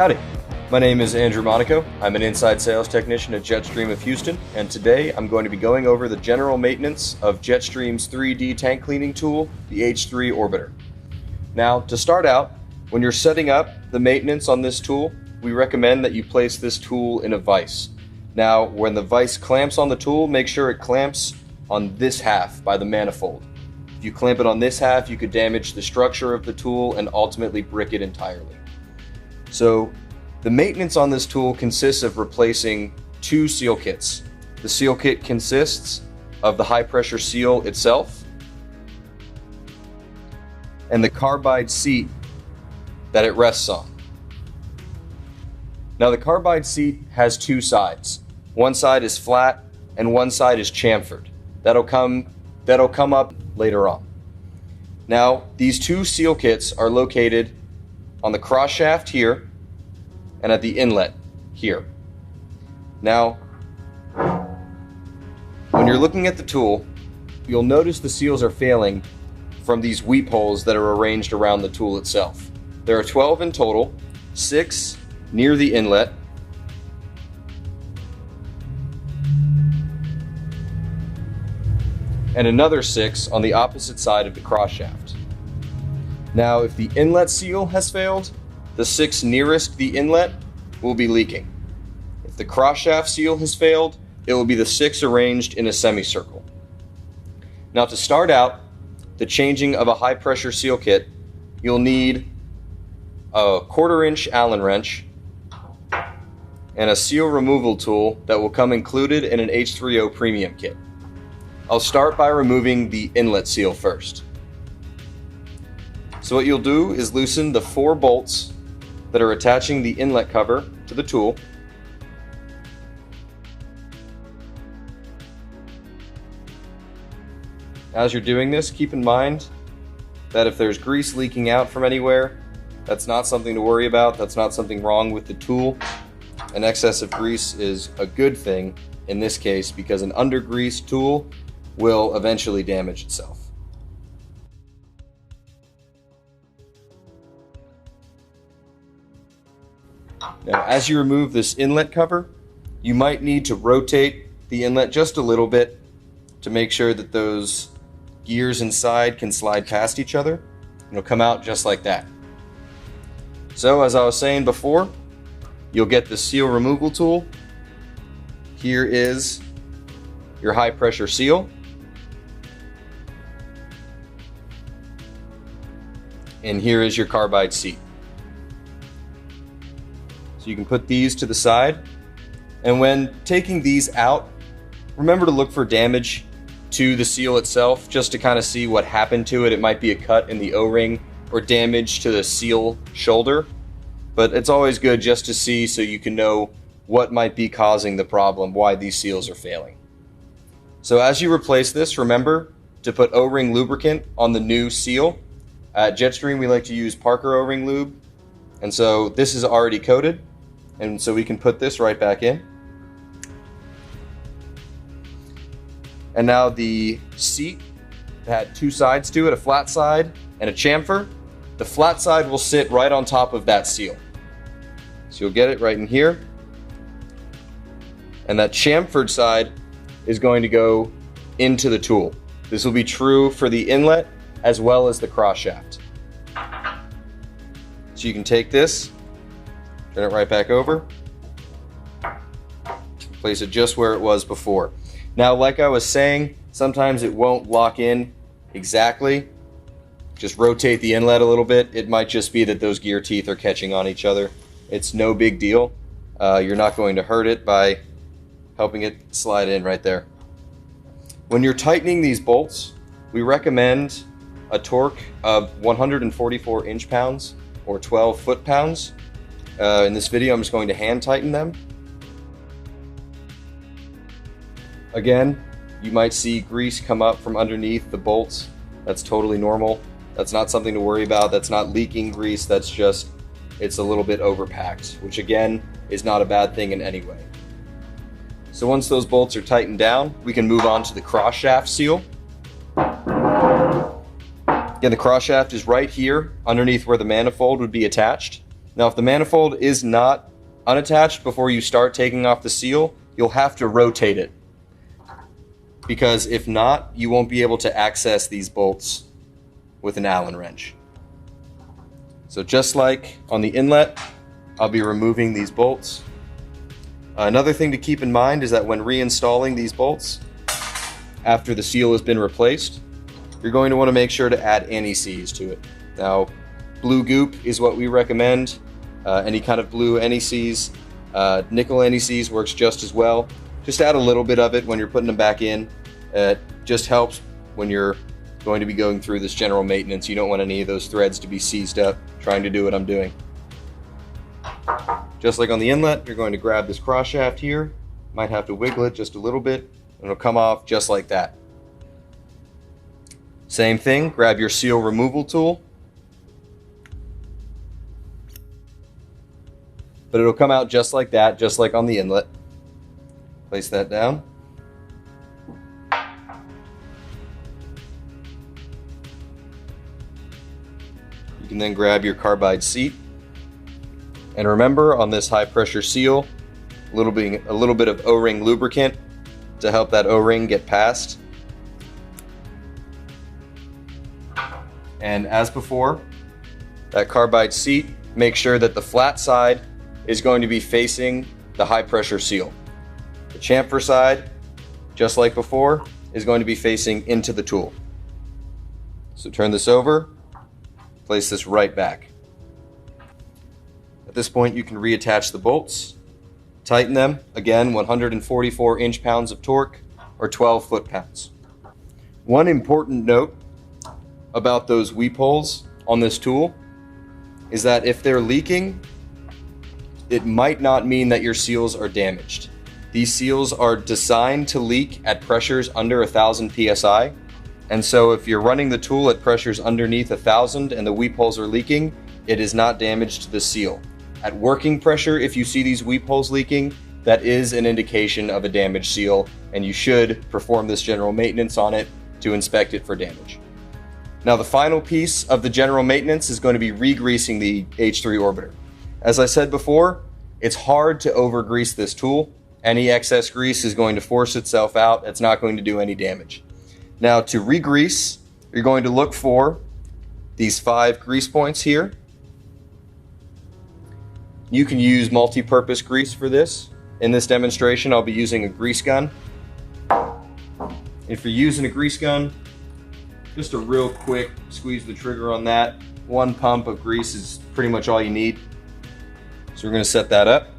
Howdy, my name is Andrew Monaco. I'm an inside sales technician at Jetstream of Houston, and today I'm going to be going over the general maintenance of Jetstream's 3D tank cleaning tool, the H3 Orbiter. Now, to start out, when you're setting up the maintenance on this tool, we recommend that you place this tool in a vise. Now, when the vise clamps on the tool, make sure it clamps on this half by the manifold. If you clamp it on this half, you could damage the structure of the tool and ultimately brick it entirely. So the maintenance on this tool consists of replacing two seal kits. The seal kit consists of the high pressure seal itself and the carbide seat that it rests on. Now the carbide seat has two sides. One side is flat and one side is chamfered. That'll come up later on. Now these two seal kits are located on the cross shaft here and at the inlet here. Now, when you're looking at the tool, you'll notice the seals are failing from these weep holes that are arranged around the tool itself. There are 12 in total, 6 near the inlet, and another 6 on the opposite side of the cross shaft. Now, if the inlet seal has failed, the 6 nearest the inlet will be leaking. If the cross shaft seal has failed, it will be the 6 arranged in a semicircle. Now, to start out the changing of a high pressure seal kit, you'll need a 1/4 inch Allen wrench and a seal removal tool that will come included in an H3O premium kit. I'll start by removing the inlet seal first. So what you'll do is loosen the 4 bolts that are attaching the inlet cover to the tool. As you're doing this, keep in mind that if there's grease leaking out from anywhere, that's not something to worry about. That's not something wrong with the tool. An excess of grease is a good thing in this case because an under-greased tool will eventually damage itself. Now, as you remove this inlet cover, you might need to rotate the inlet just a little bit to make sure that those gears inside can slide past each other. It'll come out just like that. So, as I was saying before, you'll get the seal removal tool. Here is your high pressure seal. And here is your carbide seat. So you can put these to the side, and when taking these out, remember to look for damage to the seal itself just to kind of see what happened to it. It might be a cut in the O-ring or damage to the seal shoulder, but it's always good just to see so you can know what might be causing the problem, why these seals are failing. So as you replace this, remember to put O-ring lubricant on the new seal. At Jetstream, we like to use Parker O-ring lube, and so this is already coated. And so we can put this right back in. And now the seat had 2 sides to it, a flat side and a chamfer. The flat side will sit right on top of that seal. So you'll get it right in here. And that chamfered side is going to go into the tool. This will be true for the inlet as well as the cross shaft. So you can take this, turn it right back over, place it just where it was before. Now, like I was saying, sometimes it won't lock in exactly. Just rotate the inlet a little bit. It might just be that those gear teeth are catching on each other. It's no big deal. You're not going to hurt it by helping it slide in right there. When you're tightening these bolts, we recommend a torque of 144 inch-pounds or 12 foot-pounds. In this video, I'm just going to hand tighten them. Again, you might see grease come up from underneath the bolts. That's totally normal. That's not something to worry about. That's not leaking grease. That's just, it's a little bit overpacked, which again, is not a bad thing in any way. So once those bolts are tightened down, we can move on to the cross shaft seal. Again, the cross shaft is right here underneath where the manifold would be attached. Now, if the manifold is not unattached before you start taking off the seal, you'll have to rotate it, because if not, you won't be able to access these bolts with an Allen wrench. So just like on the inlet, I'll be removing these bolts. Another thing to keep in mind is that when reinstalling these bolts, after the seal has been replaced, you're going to want to make sure to add anti-seize to it. Now, blue goop is what we recommend. Any kind of blue anti-seize. Nickel anti-seize works just as well. Just add a little bit of it when you're putting them back in. It just helps when you're going to be going through this general maintenance. You don't want any of those threads to be seized up trying to do what I'm doing. Just like on the inlet, you're going to grab this cross shaft here. Might have to wiggle it just a little bit, and it'll come off just like that. Same thing, grab your seal removal tool. But it'll come out just like that, just like on the inlet. Place that down. You can then grab your carbide seat. And remember, on this high pressure seal, a little bit of O-ring lubricant to help that O-ring get past. And as before, that carbide seat, make sure that the flat side is going to be facing the high pressure seal. The chamfer side, just like before, is going to be facing into the tool. So turn this over, place this right back. At this point, you can reattach the bolts, tighten them, again, 144 inch-pounds of torque or 12 foot-pounds. One important note about those weep holes on this tool is that if they're leaking, it might not mean that your seals are damaged. These seals are designed to leak at pressures under 1,000 psi, and so if you're running the tool at pressures underneath 1,000 and the weep holes are leaking, it is not damage to the seal. At working pressure, if you see these weep holes leaking, that is an indication of a damaged seal, and you should perform this general maintenance on it to inspect it for damage. Now, the final piece of the general maintenance is going to be re-greasing the H3 orbiter. As I said before, it's hard to over-grease this tool. Any excess grease is going to force itself out. It's not going to do any damage. Now, to re-grease, you're going to look for these 5 grease points here. You can use multi-purpose grease for this. In this demonstration, I'll be using a grease gun. If you're using a grease gun, just a real quick squeeze the trigger on that. 1 pump of grease is pretty much all you need. So we're going to set that up.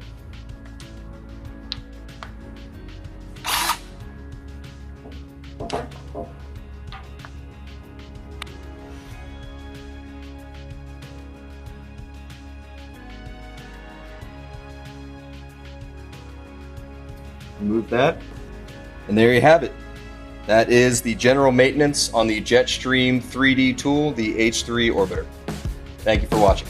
Remove that, and there you have it. That is the general maintenance on the Jetstream 3D tool, the H3 Orbiter. Thank you for watching.